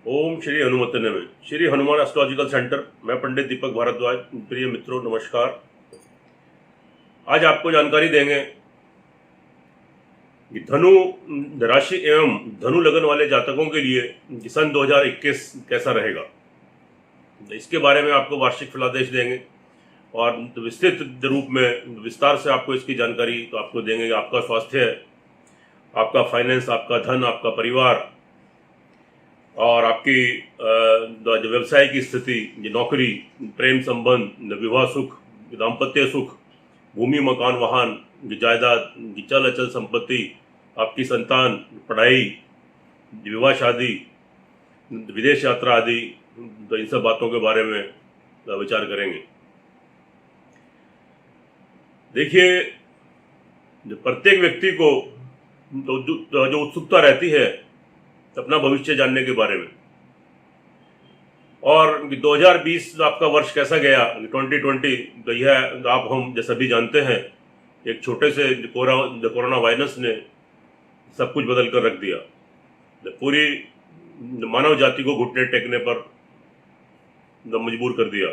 ओम श्री हनुमते नमः। Shri Hanuman astrological centre, मैं पंडित दीपक भारद्वाज। प्रिय मित्रों, नमस्कार। आज आपको जानकारी देंगे कि धनु राशि एवं धनु लगन वाले जातकों के लिए सन 2021 कैसा रहेगा। इसके बारे में आपको वार्षिक फलादेश देंगे और विस्तृत रूप में विस्तार से आपको इसकी जानकारी तो आपको देंगे। आपका स्वास्थ्य, आपका फाइनेंस, आपका धन, आपका परिवार और आपकी जो व्यवसाय की स्थिति, नौकरी, प्रेम संबंध, विवाह सुख, दाम्पत्य सुख, भूमि मकान वाहन, जायदाद, चल अचल संपत्ति, आपकी संतान, पढ़ाई, विवाह शादी, विदेश यात्रा आदि, तो इन सब बातों के बारे में विचार करेंगे। देखिए, प्रत्येक व्यक्ति को जो उत्सुकता रहती है अपना भविष्य जानने के बारे में, और 2020 आपका वर्ष कैसा गया, 2020, तो यह आप हम जैसा भी जानते हैं, एक छोटे से कोरोना वायरस ने सब कुछ बदल कर रख दिया। पूरी मानव जाति को घुटने टेकने पर मजबूर कर दिया।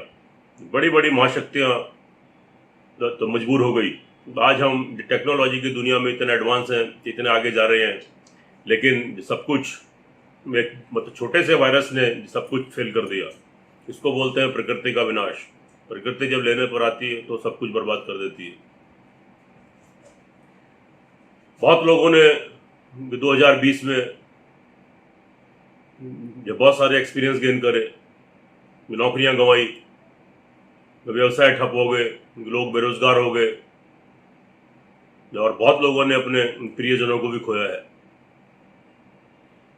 बड़ी बड़ी महाशक्तियाँ तो मजबूर हो गई। आज हम टेक्नोलॉजी की दुनिया में इतने एडवांस हैं, इतने आगे जा रहे हैं, लेकिन सब कुछ मतलब छोटे से वायरस ने सब कुछ फेल कर दिया। इसको बोलते हैं प्रकृति का विनाश। प्रकृति जब लेने पर आती है तो सब कुछ बर्बाद कर देती है। बहुत लोगों ने 2020 में जब बहुत सारे एक्सपीरियंस गेन करे, नौकरियां गंवाई, व्यवसाय ठप हो गए, लोग बेरोजगार हो गए और बहुत लोगों ने अपने प्रियजनों को भी खोया है।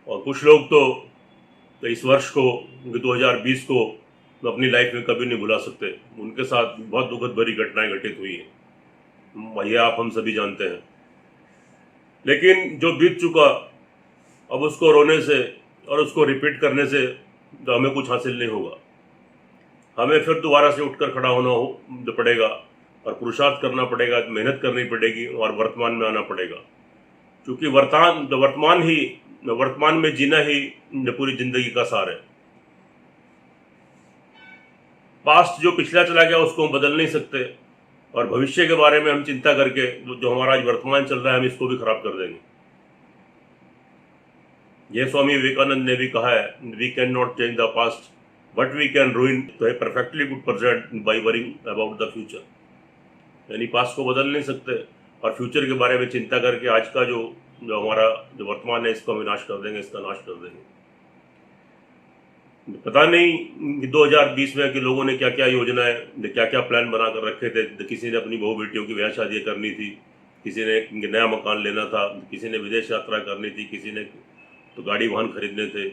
और कुछ लोग तो इस वर्ष को, 2020 को तो अपनी लाइफ में कभी नहीं भुला सकते। उनके साथ बहुत दुखद भरी घटनाएं घटित हुई हैं, यह आप हम सभी जानते हैं। लेकिन जो बीत चुका, अब उसको रोने से और उसको रिपीट करने से तो हमें कुछ हासिल नहीं होगा। हमें फिर दोबारा से उठकर खड़ा होना पड़ेगा और पुरुषार्थ करना पड़ेगा, मेहनत करनी पड़ेगी और वर्तमान में आना पड़ेगा। क्योंकि वर्तमान में जीना ही पूरी जिंदगी का सार है। पास्ट जो पिछला चला गया उसको हम बदल नहीं सकते, और भविष्य के बारे में हम चिंता करके जो हमारा आज वर्तमान चल रहा है, हम इसको भी खराब कर देंगे। यह स्वामी विवेकानंद ने भी कहा है, we can not change the past but we can ruin the perfectly good present by worrying about the future. यानी पास्ट को बदल नहीं सकते और फ्यूचर के बारे में चिंता करके आज का जो हमारा जो वर्तमान है इसका विनाश कर देंगे, इसका नाश कर देंगे। पता नहीं 2020 में कि लोगों ने क्या क्या योजनाएं, क्या क्या प्लान बना कर रखे थे। किसी ने अपनी बहू बेटियों की ब्याह शादी करनी थी, किसी ने नया मकान लेना था, किसी ने विदेश यात्रा करनी थी, किसी ने तो गाड़ी वाहन खरीदने थे।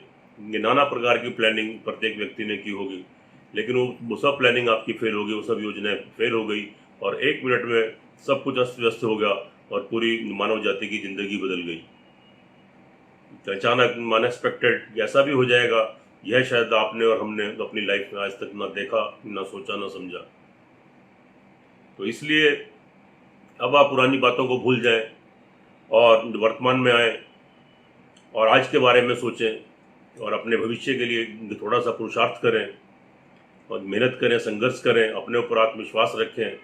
नाना प्रकार की प्लानिंग प्रत्येक व्यक्ति ने की होगी, लेकिन वो सब प्लानिंग आपकी फेल होगी, वो सब योजनाएं फेल हो गई और 1 मिनट में सब कुछ अस्त व्यस्त हो गया और पूरी मानव जाति की जिंदगी बदल गई। अचानक अनएक्सपेक्टेड ऐसा भी हो जाएगा, यह शायद आपने और हमने तो अपनी लाइफ में आज तक ना देखा, ना सोचा, ना समझा। तो इसलिए अब आप पुरानी बातों को भूल जाएं और वर्तमान में आए और आज के बारे में सोचें और अपने भविष्य के लिए थोड़ा सा पुरुषार्थ करें और मेहनत करें, संघर्ष करें, अपने ऊपर आत्मविश्वास रखें।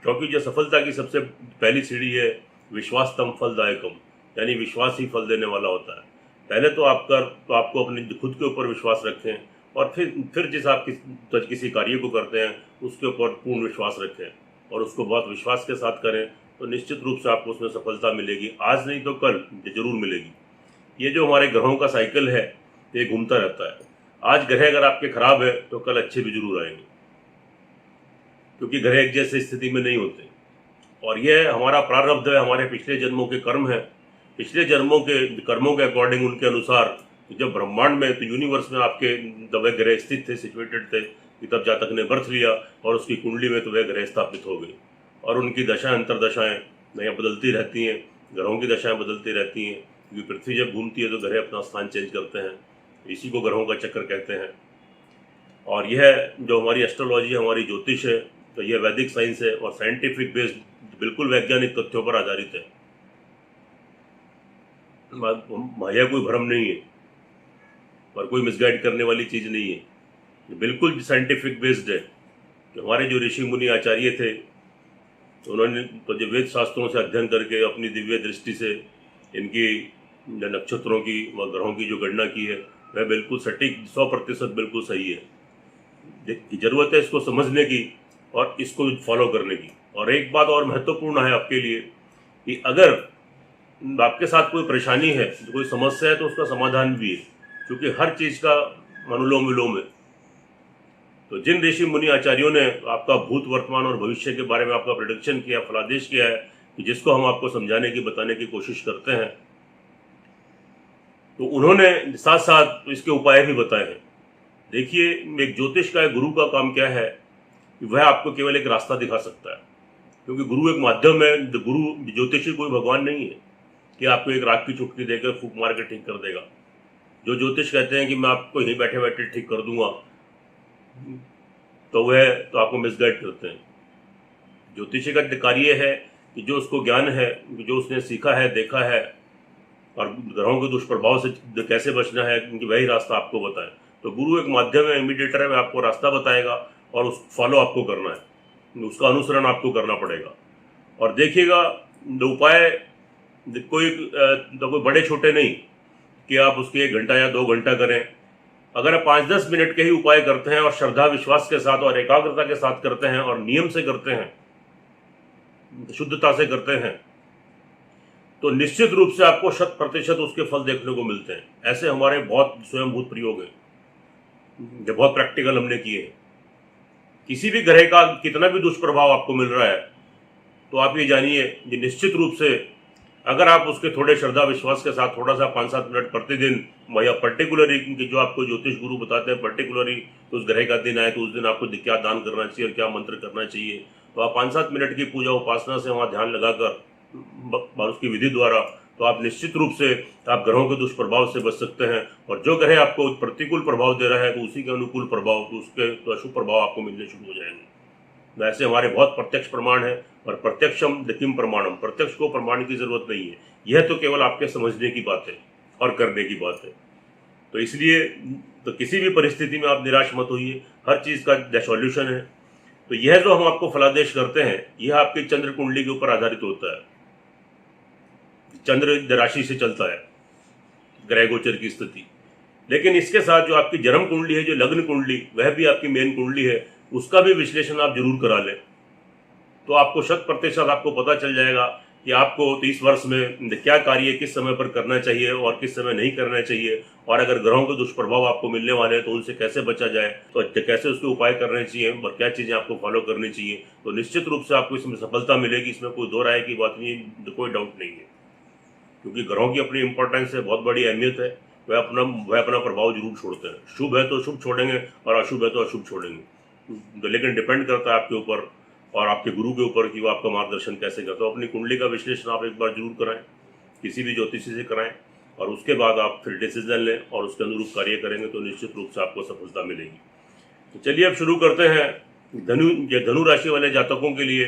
क्योंकि जो सफलता की सबसे पहली सीढ़ी है, विश्वास तम फलदायकम, यानी विश्वास ही फल देने वाला होता है। पहले तो आपको अपने खुद के ऊपर विश्वास रखें और फिर जिस आप किसी कार्य को करते हैं उसके ऊपर पूर्ण विश्वास रखें और उसको बहुत विश्वास के साथ करें, तो निश्चित रूप से आपको उसमें सफलता मिलेगी। आज नहीं तो कल जरूर मिलेगी। ये जो हमारे ग्रहों का साइकिल है, ये घूमता रहता है। आज ग्रह अगर आपके खराब है तो कल अच्छे भी जरूर आएंगे, क्योंकि ग्रह एक जैसे स्थिति में नहीं होते। और यह हमारा प्रारब्ध है, हमारे पिछले जन्मों के कर्म है। पिछले जन्मों के कर्मों के अकॉर्डिंग, उनके अनुसार जब ब्रह्मांड में, तो यूनिवर्स में आपके वह ग्रह स्थित थे, सिचुएटेड थे, कि तब जातक ने बर्थ लिया और उसकी कुंडली में तो वह ग्रह स्थापित हो गई। और उनकी दशाएं, अंतरदशाएं नया बदलती रहती हैं, ग्रहों की दशाएं बदलती रहती हैं, क्योंकि पृथ्वी जब घूमती है तो ग्रह अपना स्थान चेंज करते हैं। इसी को ग्रहों का चक्कर कहते हैं। और यह जो हमारी एस्ट्रोलॉजी है, हमारी ज्योतिष है, तो यह वैदिक साइंस है और साइंटिफिक बेस्ड, बिल्कुल वैज्ञानिक तथ्यों पर आधारित है। यह कोई भ्रम नहीं है। और कोई मिसगाइड करने वाली चीज़ नहीं है, बिल्कुल साइंटिफिक बेस्ड है। कि हमारे जो ऋषि मुनि आचार्य थे, उन्होंने तो जो वेद शास्त्रों से अध्ययन करके अपनी दिव्य दृष्टि से इनकी नक्षत्रों की व ग्रहों की जो गणना की है, वह बिल्कुल सटीक 100% बिल्कुल सही है। ज़रूरत है इसको समझने की और इसको फॉलो करने की। और एक बात और महत्वपूर्ण है आपके लिए कि अगर आपके साथ कोई परेशानी है, कोई समस्या है, तो उसका समाधान भी है, क्योंकि हर चीज़ का अनुलोम विलोम है। तो जिन ऋषि मुनि आचार्यों ने आपका भूत, वर्तमान और भविष्य के बारे में आपका प्रेडिक्शन किया, फलादेश किया है, कि जिसको हम आपको समझाने की, बताने की कोशिश करते हैं, तो उन्होंने साथ साथ इसके उपाय भी बताए हैं। देखिए, एक ज्योतिष का, एक गुरु का काम क्या है कि वह आपको केवल एक रास्ता दिखा सकता है, क्योंकि गुरु एक माध्यम है। गुरु, ज्योतिषी कोई भगवान नहीं है कि आपको एक राग की चुटकी देकर फूंक मार के ठीक कर देगा। जो ज्योतिष कहते हैं कि मैं आपको यहीं बैठे बैठे ठीक कर दूंगा, तो वह तो आपको मिसगाइड करते हैं। ज्योतिषी का कार्य है कि जो उसको ज्ञान है, जो उसने सीखा है, देखा है, और ग्रहों के दुष्प्रभाव से कैसे बचना है, क्योंकि वही रास्ता आपको बताए। तो गुरु एक माध्यम है, इमीडिएटर है, वह आपको रास्ता बताएगा और उस फॉलो आपको करना है, उसका अनुसरण आपको करना पड़ेगा। और देखिएगा, उपाय कोई बड़े छोटे नहीं कि आप उसके 1 घंटा या 2 घंटा करें। अगर आप 5-10 मिनट के ही उपाय करते हैं और श्रद्धा विश्वास के साथ और एकाग्रता के साथ करते हैं और नियम से करते हैं, शुद्धता से करते हैं, तो निश्चित रूप से आपको 100% उसके फल देखने को मिलते हैं। ऐसे हमारे बहुत स्वयंभूत प्रयोग हैं जो बहुत प्रैक्टिकल हमने किए हैं। किसी भी ग्रह का कितना भी दुष्प्रभाव आपको मिल रहा है, तो आप ये जानिए कि निश्चित रूप से अगर आप उसके थोड़े श्रद्धा विश्वास के साथ थोड़ा सा 5-7 मिनट प्रतिदिन, या पर्टिकुलरली क्योंकि जो आपको ज्योतिष गुरु बताते हैं पर्टिकुलरली तो उस ग्रह का दिन आए तो उस दिन आपको क्या दान करना चाहिए और क्या मंत्र करना चाहिए, तो आप 5-7 मिनट की पूजा उपासना से वहाँ ध्यान लगाकर उसकी विधि द्वारा, तो आप निश्चित रूप से आप ग्रहों के दुष्प्रभाव से बच सकते हैं। और जो ग्रह आपको प्रतिकूल प्रभाव दे रहा है, तो उसी के अनुकूल प्रभाव, तो उसके तो अशुभ प्रभाव आपको मिलने शुरू हो जाएंगे। वैसे हमारे बहुत प्रत्यक्ष प्रमाण है, और प्रत्यक्षम किम प्रमाणम, प्रत्यक्ष को प्रमाण की जरूरत नहीं है। यह तो केवल आपके समझने की बात है और करने की बात है। तो इसलिए तो किसी भी परिस्थिति में आप निराश मत होइए, हर चीज़ का सॉल्यूशन है। तो यह जो हम आपको फलादेश करते हैं, यह आपकी चंद्र कुंडली के ऊपर आधारित होता है। चंद्र राशि से चलता है ग्रह गोचर की स्थिति, लेकिन इसके साथ जो आपकी जन्म कुंडली है, जो लग्न कुंडली, वह भी आपकी मेन कुंडली है, उसका भी विश्लेषण आप जरूर करा लें। तो आपको 100% आपको पता चल जाएगा कि आपको 30 वर्ष में क्या कार्य किस समय पर करना चाहिए और किस समय नहीं करना चाहिए, और अगर ग्रहों के दुष्प्रभाव आपको मिलने वाले हैं तो उनसे कैसे बचा जाए, तो कैसे उसके उपाय करने चाहिए और क्या चीज़ें आपको फॉलो करनी चाहिए। तो निश्चित रूप से आपको इसमें सफलता मिलेगी, इसमें कोई दो राय की बात नहीं, कोई डाउट नहीं है, क्योंकि ग्रहों की अपनी इंपॉर्टेंस है, बहुत बड़ी अहमियत है। वह अपना प्रभाव जरूर छोड़ते हैं। शुभ है तो शुभ छोड़ेंगे और अशुभ है तो अशुभ छोड़ेंगे, तो लेकिन डिपेंड करता है आपके ऊपर और आपके गुरु के ऊपर कि वो आपका मार्गदर्शन कैसे करता है। अपनी कुंडली का विश्लेषण आप एक बार जरूर कराएं, किसी भी ज्योतिषी से कराएं, और उसके बाद आप फिर डिसीजन लें और उसके अनुरूप कार्य करेंगे तो निश्चित रूप से आपको सफलता मिलेगी। तो चलिए अब शुरू करते हैं धनु राशि वाले जातकों के लिए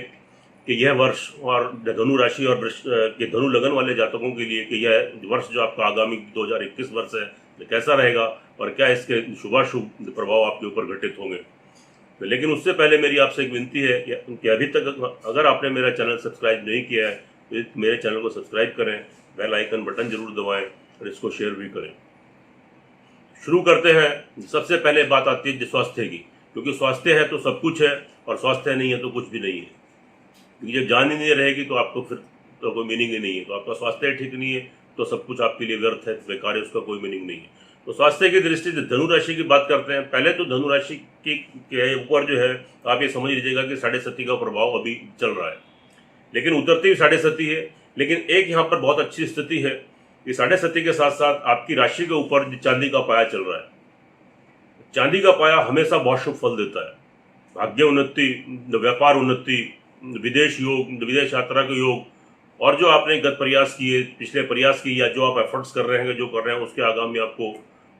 कि यह वर्ष, और धनु राशि और धनु लगन वाले जातकों के लिए कि यह वर्ष जो आपका आगामी 2021 वर्ष है, कैसा रहेगा और क्या इसके शुभाशुभ प्रभाव आपके ऊपर घटित होंगे। तो लेकिन उससे पहले मेरी आपसे एक विनती है कि अभी तक अगर आपने मेरा चैनल सब्सक्राइब नहीं किया है तो मेरे चैनल को सब्सक्राइब करें, बेल आइकन बटन जरूर दबाएं और इसको शेयर भी करें। शुरू करते हैं। सबसे पहले बात आती है स्वास्थ्य की, क्योंकि स्वास्थ्य है तो सब कुछ है और स्वास्थ्य नहीं है तो कुछ भी नहीं है। क्योंकि जब जान ही नहीं रहेगी तो आपको फिर तो कोई मीनिंग ही नहीं है। तो आपका स्वास्थ्य ठीक नहीं है तो सब कुछ आपके लिए व्यर्थ है, बेकार है, उसका कोई मीनिंग नहीं है। तो स्वास्थ्य की दृष्टि से धनु राशि की बात करते हैं। पहले तो धनु राशि के ऊपर जो है आप ये समझ लीजिएगा कि 7.5 का प्रभाव अभी चल रहा है, लेकिन उतरती भी 7.5 है। लेकिन एक यहाँ पर बहुत अच्छी स्थिति है कि 7.5 के साथ साथ आपकी राशि के ऊपर चांदी का पाया चल रहा है। चांदी का पाया हमेशा बहुत शुभ फल देता है। भाग्य उन्नति, व्यापार उन्नति, विदेश योग, विदेश यात्रा के योग, और जो आपने गत प्रयास किए, पिछले प्रयास किए या जो आप एफर्ट्स कर रहे हैं, जो कर रहे हैं, उसके आगामी आपको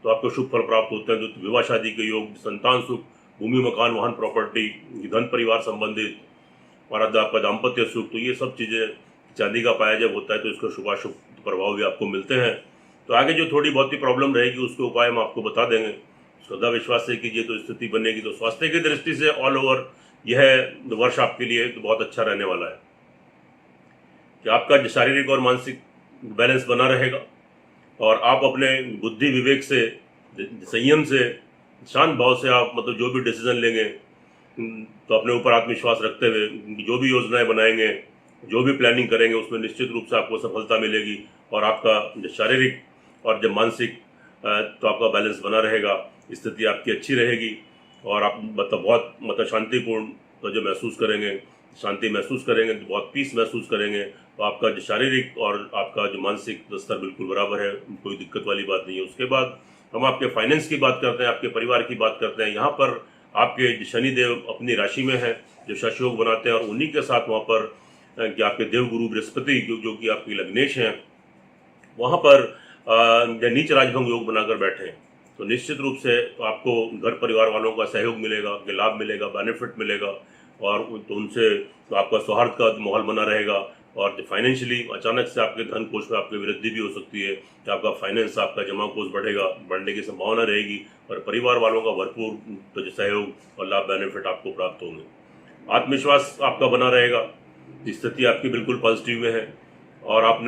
शुभ फल प्राप्त होते हैं। जो विवाह शादी के योग, संतान सुख, भूमि मकान वाहन प्रॉपर्टी, धन परिवार संबंधित, और आपका दाम्पत्य सुख, तो ये सब चीज़ें चांदी का पाया जब होता है तो इसका शुभाशुभ प्रभाव भी आपको मिलते हैं। तो आगे जो थोड़ी बहुत ही प्रॉब्लम रहेगी उसके उपाय हम आपको बता देंगे। श्रद्धा विश्वास से कीजिए तो स्थिति बनेगी। तो स्वास्थ्य की दृष्टि से ऑल ओवर यह वर्ष आपके लिए तो बहुत अच्छा रहने वाला है कि आपका शारीरिक और मानसिक बैलेंस बना रहेगा और आप अपने बुद्धि विवेक से, संयम से, शांत भाव से आप मतलब जो भी डिसीजन लेंगे तो अपने ऊपर आत्मविश्वास रखते हुए जो भी योजनाएं बनाएंगे, जो भी प्लानिंग करेंगे उसमें निश्चित रूप से आपको सफलता मिलेगी और आपका जो शारीरिक और जो मानसिक तो आपका बैलेंस बना रहेगा, स्थिति आपकी अच्छी रहेगी और आप मतलब बहुत मतलब शांतिपूर्ण तो जो महसूस करेंगे, शांति महसूस करेंगे, तो बहुत पीस महसूस करेंगे। तो आपका जो शारीरिक और आपका जो मानसिक स्तर बिल्कुल बराबर है, कोई दिक्कत वाली बात नहीं है। उसके बाद हम आपके फाइनेंस की बात करते हैं, आपके परिवार की बात करते हैं। यहाँ पर आपके शनिदेव अपनी राशि में है जो शशयोग बनाते हैं और उन्हीं के साथ वहाँ पर कि आपके देवगुरु बृहस्पति जो कि आपकी लग्नेश हैं, वहाँ पर नीच राजभंग योग बनाकर बैठे हैं। तो निश्चित रूप से तो आपको घर परिवार वालों का सहयोग मिलेगा, लाभ मिलेगा, बेनिफिट मिलेगा और तो उनसे तो आपका सौहार्द का माहौल बना रहेगा और फाइनेंशियली अचानक से आपके धन कोष में आपकी वृद्धि भी हो सकती है कि आपका फाइनेंस, आपका जमा कोष बढ़ेगा, बढ़ने की संभावना रहेगी और परिवार वालों का भरपूर तो सहयोग और लाभ बेनिफिट आपको प्राप्त होंगे। आत्मविश्वास आपका बना रहेगा, स्थिति आपकी बिल्कुल पॉजिटिव में है और आप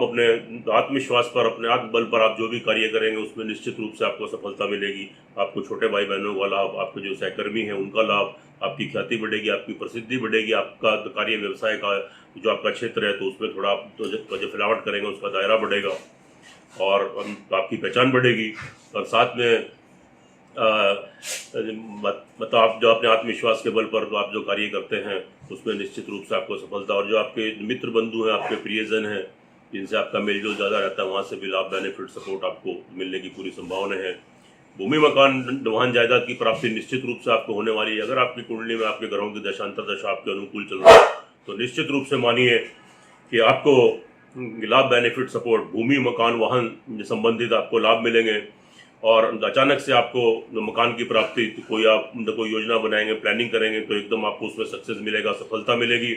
अपने आत्मविश्वास पर, अपने आत्मबल पर आप जो भी कार्य करेंगे उसमें निश्चित रूप से आपको सफलता मिलेगी। आपको छोटे भाई बहनों का लाभ, आपके जो सहकर्मी हैं उनका लाभ, आपकी ख्याति बढ़ेगी, आपकी प्रसिद्धि बढ़ेगी, आपका कार्य व्यवसाय का जो आपका क्षेत्र है तो उसमें थोड़ा आप तो जो फिलावट करेंगे उसका दायरा बढ़ेगा और आपकी पहचान बढ़ेगी और साथ में मतलब आप जो अपने आत्मविश्वास के बल पर तो आप जो कार्य करते हैं उसमें निश्चित रूप से आपको सफलता और जो आपके मित्र बंधु हैं, आपके प्रियजन हैं जिनसे आपका मेलजोल ज़्यादा रहता है, वहाँ से भी लाभ, बेनिफिट, सपोर्ट आपको मिलने की पूरी संभावना है। भूमि, मकान, वाहन, जायदाद की प्राप्ति निश्चित रूप से आपको होने वाली है। अगर आपकी कुंडली में आपके ग्रहों की दशांतर दशा आपके अनुकूल चल रहा है तो निश्चित रूप से मानिए कि आपको लाभ, बेनिफिट, सपोर्ट, भूमि, मकान, वाहन संबंधित आपको लाभ मिलेंगे और अचानक से आपको मकान की प्राप्ति, कोई योजना बनाएंगे, प्लानिंग करेंगे तो एकदम आपको उसमें सक्सेस मिलेगा, सफलता मिलेगी।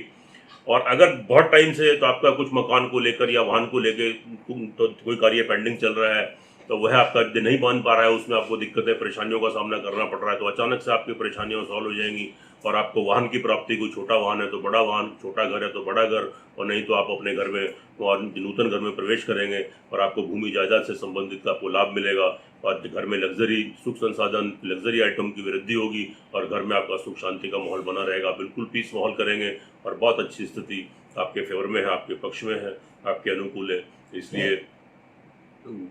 और अगर बहुत टाइम से तो आपका कुछ मकान को लेकर या वाहन को लेकर तो कोई कार्य पेंडिंग चल रहा है तो वह आपका नहीं बन पा रहा है, उसमें आपको दिक्कतें, परेशानियों का सामना करना पड़ रहा है, तो अचानक से आपकी परेशानियां सॉल्व हो जाएंगी और आपको वाहन की प्राप्ति, कोई छोटा वाहन है तो बड़ा वाहन, छोटा घर है तो बड़ा घर और नहीं तो आप अपने घर में और नूतन घर में प्रवेश करेंगे और आपको भूमि जायदाद से संबंधित आपको लाभ मिलेगा और घर में लग्जरी, सुख संसाधन, लग्जरी आइटम की वृद्धि होगी और घर में आपका सुख शांति का माहौल बना रहेगा। बिल्कुल पीस माहौल करेंगे और बहुत अच्छी स्थिति आपके फेवर में है, आपके पक्ष में है, आपके अनुकूल है। इसलिए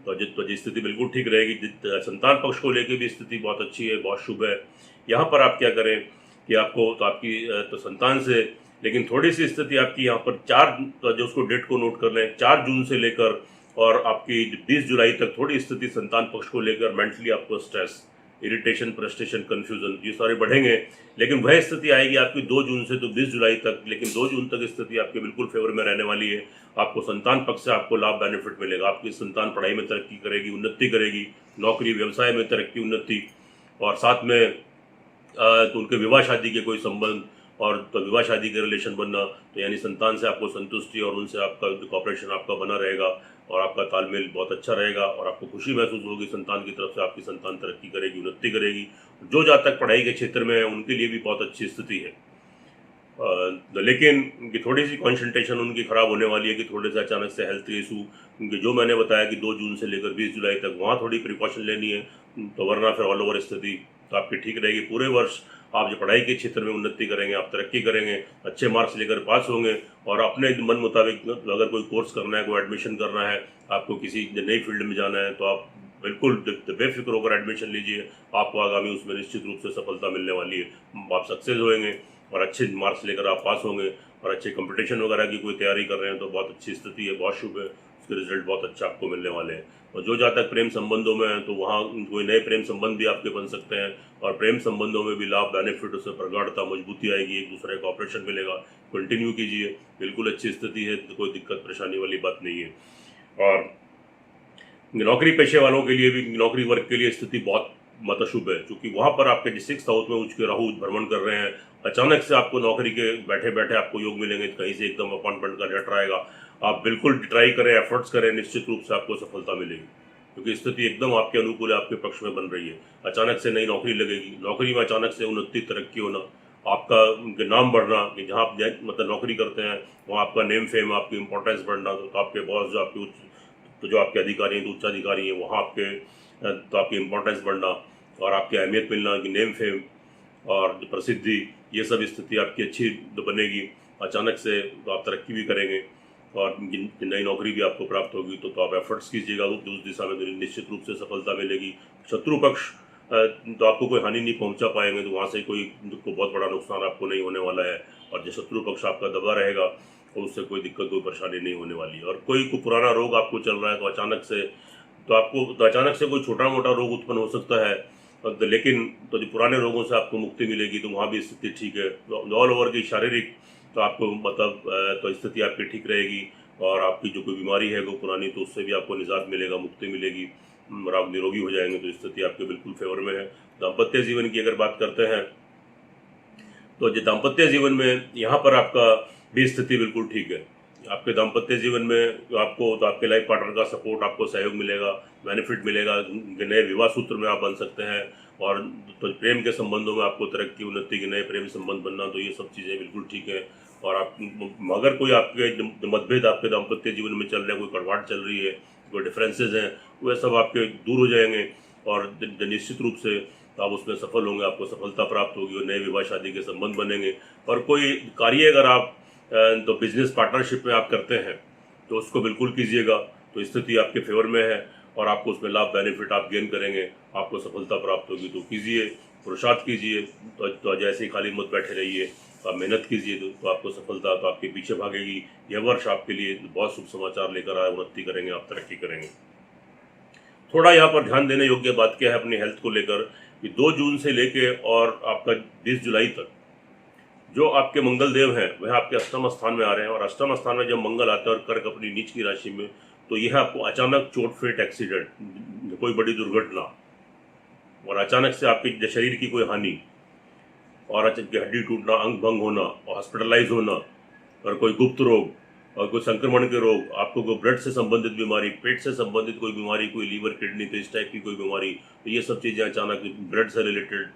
तो स्थिति बिल्कुल ठीक रहेगी। संतान पक्ष को लेकर भी स्थिति बहुत अच्छी है, बहुत शुभ है। यहाँ पर आप क्या करें कि आपको तो आपकी तो संतान से, लेकिन थोड़ी सी स्थिति आपकी यहाँ पर 4 जो उसको डेट को नोट कर लें, 4 जून से लेकर और आपकी 20 जुलाई तक थोड़ी स्थिति संतान पक्ष को लेकर मेंटली आपको स्ट्रेस, इरिटेशन, फ्रस्ट्रेशन, कन्फ्यूजन ये सारे बढ़ेंगे। लेकिन वह स्थिति आएगी आपकी 2 जून से तो 20 जुलाई तक, लेकिन 2 जून तक स्थिति आपके बिल्कुल फेवर में रहने वाली है। आपको संतान पक्ष से आपको लाभ, बेनिफिट मिलेगा। आपकी संतान पढ़ाई में तरक्की करेगी, उन्नति करेगी, नौकरी व्यवसाय में तरक्की, उन्नति और साथ में तो उनके विवाह शादी के कोई संबंध और तो विवाह शादी के रिलेशन बनना, तो यानी संतान से आपको संतुष्टि और उनसे आपका कॉपरेशन आपका बना रहेगा और आपका तालमेल बहुत अच्छा रहेगा और आपको खुशी महसूस होगी संतान की तरफ से। आपकी संतान तरक्की करेगी, उन्नति करेगी। जो जातक पढ़ाई के क्षेत्र में है उनके लिए भी बहुत अच्छी स्थिति है। लेकिन थोड़ी सी कॉन्सेंट्रेशन उनकी खराब होने वाली है कि थोड़े से अचानक से हेल्थ इशू, क्योंकि जो मैंने बताया कि 2 जून से लेकर 20 जुलाई तक वहाँ थोड़ी प्रिकॉशन लेनी है, तो वरना फिर ऑल ओवर स्थिति तो आपकी ठीक रहेगी। पूरे वर्ष आप जो पढ़ाई के क्षेत्र में उन्नति करेंगे, आप तरक्की करेंगे, अच्छे मार्क्स लेकर पास होंगे और अपने मन मुताबिक अगर कोई कोर्स करना है, कोई एडमिशन करना है, आपको किसी नई फील्ड में जाना है तो आप बिल्कुल बेफिक्र होकर एडमिशन लीजिए। आपको आगामी उसमें निश्चित रूप से सफलता मिलने वाली है। आप सक्सेस होएंगे और अच्छे मार्क्स लेकर आप पास होंगे और अच्छे कंपटीशन वगैरह की कोई तैयारी कर रहे हैं तो बहुत अच्छी स्थिति है, बहुत शुभ है। उसके रिजल्ट बहुत अच्छा आपको मिलने वाले हैं। और जो जातक प्रेम संबंधों में हैं तो वहाँ कोई नए प्रेम संबंध भी आपके बन सकते हैं और प्रेम संबंधों में भी लाभ, बेनिफिट, उससे प्रगाढ़ता, मजबूती आएगी, एक दूसरे का ऑपरेशन मिलेगा। कंटिन्यू कीजिए, बिल्कुल अच्छी स्थिति है, तो कोई दिक्कत परेशानी वाली बात नहीं है। और नौकरी पेशे वालों के लिए भी, नौकरी वर्ग के लिए स्थिति बहुत शुभ है, क्योंकि वहाँ पर आपके 6th हाउस में उच्च के राहु भ्रमण कर रहे हैं। अचानक से आपको नौकरी के बैठे बैठे आपको योग मिलेंगे, कहीं से एकदम अपॉइंटमेंट का लेटर आएगा आप बिल्कुल ट्राई करें, एफर्ट्स करें, निश्चित रूप से आपको सफलता मिलेगी, क्योंकि स्थिति एकदम आपके अनुकूल है, आपके पक्ष में बन रही है। अचानक से नई नौकरी लगेगी, नौकरी में अचानक से उन्नति, तरक्की होना, आपका नाम बढ़ना, कि जहाँ आप मतलब नौकरी करते हैं वहाँ आपका नेम फेम, आपकी इंपॉर्टेंस बढ़ना, तो आपके बॉस जो आपके तो जो आपके अधिकारी हैं, तो उच्च अधिकारी हैं, वहाँ आपके तो आपकी इंपॉर्टेंस बढ़ना और आपकी अहमियत मिलना, कि नेम फेम और जो प्रसिद्धि, ये सब स्थिति आपकी अच्छी तो बनेगी। अचानक से तो आप तरक्की भी करेंगे और नई नौकरी भी आपको प्राप्त होगी। तो आप एफर्ट्स कीजिएगा उस दिशा में, तो निश्चित रूप से सफलता मिलेगी। शत्रु पक्ष तो आपको कोई हानि नहीं पहुंचा पाएंगे, तो वहाँ से कोई बहुत बड़ा नुकसान आपको नहीं होने वाला है। और जो शत्रु पक्ष आपका दबा रहेगा, तो उससे कोई दिक्कत, कोई परेशानी नहीं होने वाली है। और कोई पुराना रोग आपको चल रहा है, तो अचानक से कोई छोटा मोटा रोग उत्पन्न हो सकता है, लेकिन तो जो पुराने रोगों से आपको मुक्ति मिलेगी, तो वहाँ भी स्थिति ठीक है। ऑल ओवर की शारीरिक तो आपको मतलब तो स्थिति आपकी ठीक रहेगी, और आपकी जो कोई बीमारी है वो पुरानी, तो उससे भी आपको निजात मिलेगा, मुक्ति मिलेगी, और आप निरोगी हो जाएंगे। तो स्थिति आपके बिल्कुल फेवर में है। दाम्पत्य जीवन की अगर बात करते हैं, तो जो दाम्पत्य जीवन में यहाँ पर आपका भी स्थिति बिल्कुल ठीक है। आपके दाम्पत्य जीवन में आपको तो आपके लाइफ पार्टनर का सपोर्ट, आपको सहयोग मिलेगा, बेनिफिट मिलेगा, नए विवाह सूत्र में आप बन सकते हैं। और तो प्रेम के संबंधों में आपको तरक्की, उन्नति के नए प्रेम संबंध बनना, तो ये सब चीज़ें बिल्कुल ठीक है। और आप अगर कोई आपके मतभेद आपके दाम्पत्य जीवन में चल रहे हैं, कोई कड़वाहट चल रही है, कोई डिफरेंसेज हैं, वह सब आपके दूर हो जाएंगे, और निश्चित रूप से आप उसमें सफल होंगे, आपको सफलता प्राप्त होगी, और नए विवाह शादी के संबंध बनेंगे। और कोई कार्य अगर आप तो बिजनेस पार्टनरशिप में आप करते हैं, तो उसको बिल्कुल कीजिएगा, तो स्थिति आपके फेवर में है, और आपको उसमें लाभ, बेनिफिट आप गेन करेंगे, आपको सफलता प्राप्त होगी। तो कीजिए, पुरुषार्थ कीजिए, तो जैसे ही खाली मत बैठे रहिए, आप मेहनत कीजिए, तो आपको सफलता तो आपके पीछे भागेगी। यह वर्ष आपके लिए बहुत शुभ समाचार लेकर आए, उन्नति करेंगे, आप तरक्की करेंगे। थोड़ा यहाँ पर ध्यान देने योग्य बात क्या है अपनी हेल्थ को लेकर, कि 2 जून से लेके और आपका 20 जुलाई तक जो आपके मंगल देव हैं वह आपके अष्टम स्थान में आ रहे हैं। और अष्टम स्थान में जब मंगल आते हैं और कर्क अपनी नीच की राशि में, तो यह आपको अचानक चोट, फेट, एक्सीडेंट, कोई बड़ी दुर्घटना, और अचानक से आपके शरीर की कोई हानि, और अचानक हड्डी टूटना, अंग भंग होना, और हॉस्पिटलाइज होना, और कोई गुप्त रोग, और कोई संक्रमण के रोग, आपको कोई ब्लड से संबंधित बीमारी, पेट से संबंधित कोई बीमारी, कोई लीवर, किडनी, तो इस टाइप की कोई बीमारी, तो ये सब चीज़ें अचानक, ब्लड से रिलेटेड,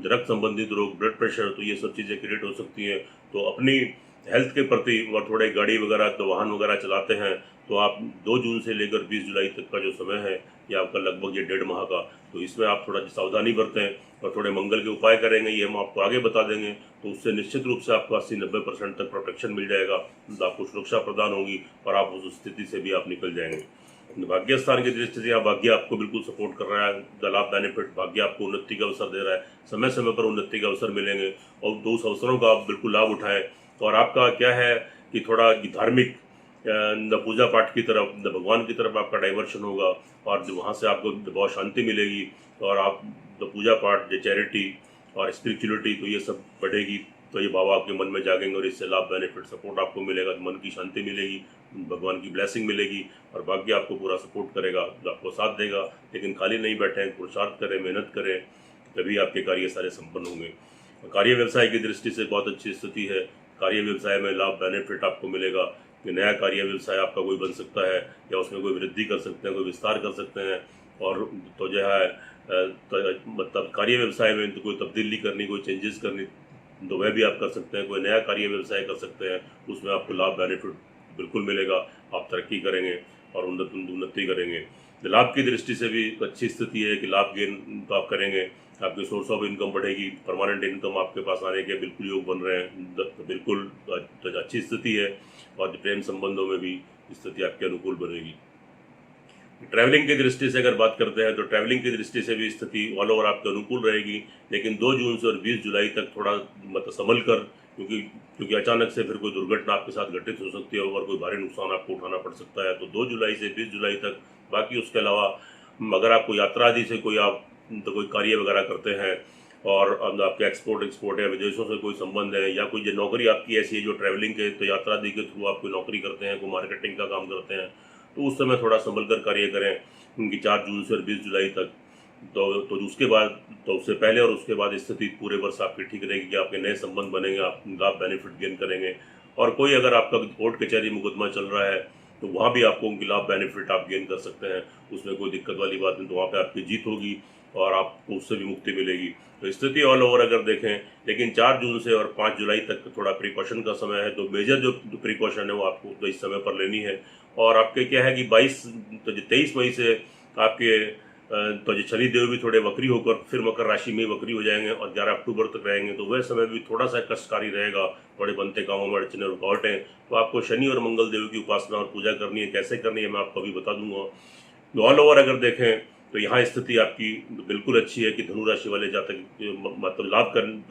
रक्त संबंधित रोग, ब्लड प्रेशर, तो ये सब चीज़ें क्रिएट हो सकती हैं। तो अपनी हेल्थ के प्रति, और थोड़े गाड़ी वगैरह, तो वाहन वगैरह चलाते हैं, तो आप 2 जून से लेकर 20 जुलाई तक का जो समय है, ये आपका लगभग ये 1.5 माह का, तो इसमें आप थोड़ा सावधानी बरतें और थोड़े मंगल के उपाय करेंगे, ये हम आपको आगे बता देंगे। तो उससे निश्चित रूप से आपको 80-90% तक प्रोटेक्शन मिल जाएगा, तो आपको सुरक्षा प्रदान होगी, और आप उस स्थिति से भी आप निकल जाएंगे। भाग्य स्थान की दृष्टि से यहाँ भाग्य आपको बिल्कुल सपोर्ट कर रहा है। लाभ, बेनिफिट, भाग्य आपको उन्नति का अवसर दे रहा है, समय समय पर उन्नति का अवसर मिलेंगे, और तो उस अवसरों का आप बिल्कुल लाभ उठाएं। और आपका क्या है कि थोड़ा धार्मिक पूजा पाठ की तरफ, भगवान की तरफ आपका डाइवर्शन होगा, और वहाँ से आपको बहुत शांति मिलेगी, और आप पूजा पाठ, चैरिटी और स्पिरिचुअलिटी, तो ये सब बढ़ेगी, तो ये भाव आपके मन में जागेंगे, और इससे लाभ, बेनिफिट, सपोर्ट आपको मिलेगा, मन की शांति मिलेगी, भगवान की ब्लेसिंग मिलेगी, और भाग्य आपको पूरा सपोर्ट करेगा, आपको साथ देगा। लेकिन खाली नहीं बैठें, पुरुषार्थ करें, मेहनत करें, तभी आपके कार्य सारे संपन्न होंगे। कार्य व्यवसाय की दृष्टि से बहुत अच्छी स्थिति है। कार्य व्यवसाय में लाभ, बेनिफिट आपको मिलेगा, कि नया कार्य व्यवसाय आपका कोई बन सकता है, या उसमें कोई वृद्धि कर सकते हैं, कोई विस्तार कर सकते हैं। और तो जो है मतलब कार्य व्यवसाय में तो कोई तब्दीली करनी, कोई चेंजेस करनी, तो वह भी आप कर सकते हैं। कोई नया कार्य व्यवसाय कर सकते हैं, उसमें आपको लाभ, बेनिफिट बिल्कुल मिलेगा, आप तरक्की करेंगे और उन्नति करेंगे। लाभ की दृष्टि से भी अच्छी स्थिति है कि लाभ गेन तो आप करेंगे, आपकी सोर्स ऑफ इनकम बढ़ेगी, परमानेंट इनकम आपके पास आने के बिल्कुल योग बन रहे हैं, तो बिल्कुल तो अच्छी स्थिति है। और प्रेम संबंधों में भी स्थिति आपके अनुकूल बनेगी। ट्रैवलिंग की दृष्टि से अगर बात करते हैं, तो ट्रैवलिंग की दृष्टि से भी स्थिति ऑल ओवर आपके अनुकूल रहेगी। लेकिन 2 जून से और 20 जुलाई तक थोड़ा मतलब संभल कर, क्योंकि अचानक से फिर कोई दुर्घटना आपके साथ घटित हो सकती है, और कोई भारी नुकसान आपको उठाना पड़ सकता है। तो 2 जुलाई से 20 जुलाई तक, बाकी उसके अलावा अगर आपको यात्रा आदि से कोई कार्य वगैरह करते हैं, और आपके एक्सपोर्ट या विदेशों से कोई संबंध है, या कोई जो नौकरी आपकी ऐसी है जो ट्रैवलिंग के, तो यात्रा आदि के थ्रू आप कोई नौकरी करते हैं, कोई मार्केटिंग का काम करते हैं, तो उस समय थोड़ा संभल कर कार्य करें, क्योंकि 4 जून से और 20 जुलाई तक। तो उसके बाद, तो उससे पहले और उसके बाद स्थिति पूरे वर्ष आपकी ठीक रहेगी, कि आपके नए संबंध बनेंगे, आप लाभ, बेनिफिट गेन करेंगे, और कोई अगर आपका कोर्ट कचहरी मुकदमा चल रहा है तो वहाँ भी आपको उनके लाभ बेनिफिट आप गेन कर सकते हैं, उसमें कोई दिक्कत वाली बात नहीं। तो वहाँ पे आपकी जीत होगी और आपको उससे भी मुक्ति मिलेगी। तो स्थिति ऑल ओवर अगर देखें, लेकिन 4 जून से और 5 जुलाई तक थोड़ा प्रिकॉशन का समय है। तो मेजर जो प्रिकॉशन है वो आपको तो इस समय पर लेनी है। और आपके क्या है कि 23 मई से आपके तो जो शनिदेव भी थोड़े वक्री होकर फिर मकर राशि में वक्री हो जाएंगे और 11 अक्टूबर तक रहेंगे। तो वह समय भी थोड़ा सा कष्टकारी रहेगा, थोड़े बनते कामों में अड़चने रुकावटें। तो आपको शनि और मंगल देव की उपासना और पूजा करनी है। कैसे करनी है मैं आपको अभी बता दूंगा। ऑल ओवर अगर देखें तो यहाँ स्थिति आपकी बिल्कुल अच्छी है कि धनु राशि वाले जातक मतलब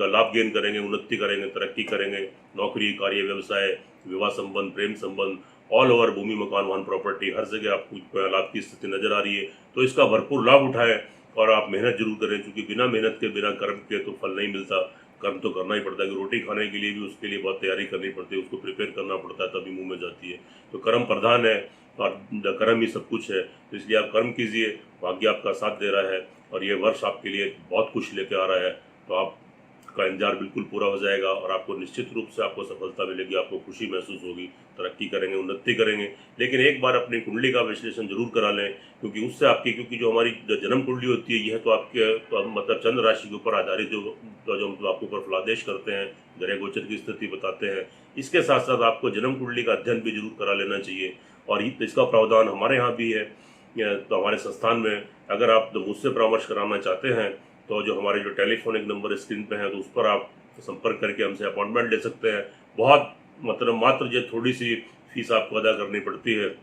लाभ गेन करेंगे, उन्नति करेंगे, तरक्की करेंगे। नौकरी, कार्य, व्यवसाय, विवाह संबंध, प्रेम संबंध, ऑल ओवर भूमि, मकान, वाहन, प्रॉपर्टी, हर जगह आपको लाभ की स्थिति नजर आ रही है। तो इसका भरपूर लाभ उठाएं और आप मेहनत जरूर करें, क्योंकि बिना मेहनत के, बिना कर्म के तो फल नहीं मिलता। कर्म तो करना ही पड़ता है कि रोटी खाने के लिए भी उसके लिए बहुत तैयारी करनी पड़ती है, उसको प्रिपेयर करना पड़ता है, तभी मुंह में जाती है। तो कर्म प्रधान है और कर्म ही सब कुछ है। तो इसलिए आप कर्म कीजिए, भाग्य आपका साथ दे रहा है और ये वर्ष आपके लिए बहुत कुछ लेके आ रहा है। तो आपका इंतजार बिल्कुल पूरा हो जाएगा और आपको निश्चित रूप से आपको सफलता मिलेगी, आपको खुशी महसूस होगी, तरक्की करेंगे, उन्नति करेंगे। लेकिन एक बार अपनी कुंडली का विश्लेषण जरूर करा लें, क्योंकि उससे आपकी, क्योंकि जो हमारी जन्म कुंडली होती है यह तो आपके मतलब चंद्र राशि के ऊपर आधारित जो मतलब आपके ऊपर फलादेश करते हैं, ग्रह गोचर की स्थिति बताते हैं। इसके साथ साथ आपको जन्म कुंडली का अध्ययन भी जरूर करा लेना चाहिए और इसका प्रावधान हमारे यहाँ भी है। तो हमारे संस्थान में अगर आप मुझसे परामर्श कराना चाहते हैं तो जो हमारे जो टेलीफोनिक नंबर स्क्रीन पे है तो उस पर आप संपर्क करके हमसे अपॉइंटमेंट ले सकते हैं। बहुत मतलब मात्र जो थोड़ी सी फीस आपको अदा करनी पड़ती है,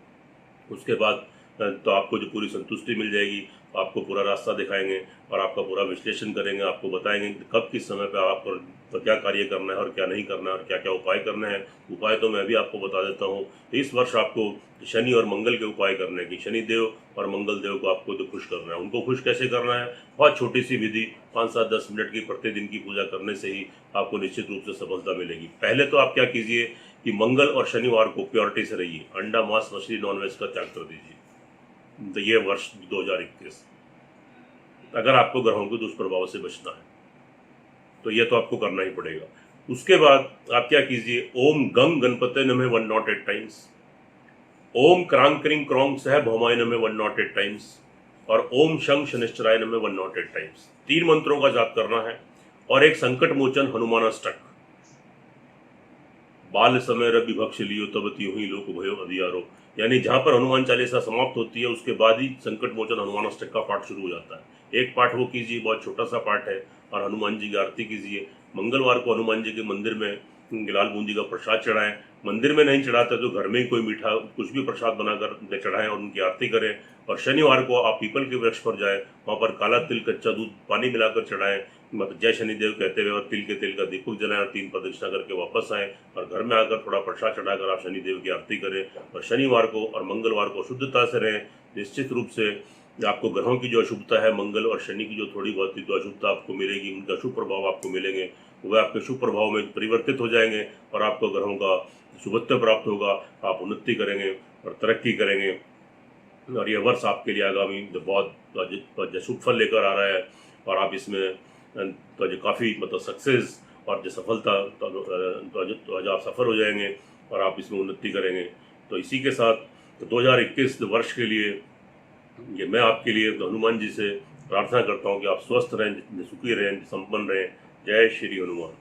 उसके बाद तो आपको जो पूरी संतुष्टि मिल जाएगी। आपको पूरा रास्ता दिखाएंगे और आपका पूरा विश्लेषण करेंगे, आपको बताएंगे कि कब किस समय पे आपको क्या कार्य करना है और क्या नहीं करना है और क्या क्या उपाय करने हैं। उपाय तो मैं भी आपको बता देता हूँ। इस वर्ष आपको शनि और मंगल के उपाय करने की, शनि देव और मंगल देव को आपको तो खुश करना है। उनको खुश कैसे करना है? बहुत छोटी सी विधि, 5-7-10 मिनट की प्रतिदिन की पूजा करने से ही आपको निश्चित रूप से सफलता मिलेगी। पहले तो आप क्या कीजिए कि मंगल और शनिवार को प्योरिटी से रहिए, अंडा, मांस, मछली, नॉनवेज का त्याग कर दीजिए। तो ये वर्ष 2021 अगर आपको ग्रहों के दुष्प्रभाव से बचना है तो ये तो आपको करना ही पड़ेगा। उसके बाद आप क्या कीजिए, ओम गंग गणपते नमः 108 टाइम्स, ओम क्रांग क्रिंग क्रोंग सह भौमाय नमः 108 टाइम्स और ओम शंग शनिश्चराय नमः 108 टाइम्स। 3 मंत्रों का जाप करना है और एक संकट मोचन हनुमानाष्टक, बाल समय रवि विभक्ष लियो तब त्यों ही लोक भयो अधियारो, यानी जहां पर हनुमान चालीसा समाप्त होती है उसके बाद ही संकट मोचन हनुमानाष्टक का पाठ शुरू हो जाता है। एक पाठ वो कीजिए, बहुत छोटा सा पाठ है, और हनुमान जी की आरती कीजिए। मंगलवार को हनुमान जी के मंदिर में लाल बूंदी का प्रसाद चढ़ाएं। मंदिर में नहीं चढ़ाते तो घर में ही कोई मीठा कुछ भी प्रसाद बनाकर चढ़ाएं और उनकी आरती करें। और शनिवार को आप पीपल के वृक्ष पर जाएं, वहाँ पर काला तिल, कच्चा दूध, पानी मिलाकर चढ़ाएं, मतलब जय शनिदेव कहते हुए, और तिल के तेल का दीपक जलाएं और 3 प्रदक्षिणा करके वापस आएं और घर में आकर थोड़ा प्रसाद चढ़ाकर आप शनिदेव की आरती करें। और शनिवार को और मंगलवार को शुद्धता से रहें। निश्चित रूप से आपको ग्रहों की जो अशुभता है, मंगल और शनि की जो थोड़ी बहुत जो अशुभता आपको मिलेगी, उनका शुभ प्रभाव आपको मिलेंगे, वह आपके शुभ प्रभाव में परिवर्तित हो जाएंगे और आपको ग्रहों का शुभत्व प्राप्त होगा। आप उन्नति करेंगे और तरक्की करेंगे और यह वर्ष आपके लिए आगामी जो बहुत शुभ फल लेकर आ रहा है और आप इसमें तो जो काफ़ी मतलब सक्सेस और जो सफलता तो आप सफल हो जाएंगे और आप इसमें उन्नति करेंगे। तो इसी के साथ 2021 वर्ष के लिए ये मैं आपके लिए हनुमान जी से प्रार्थना करता हूँ कि आप स्वस्थ रहें, सुखी रहें, संपन्न रहें। जय श्री हनुमान।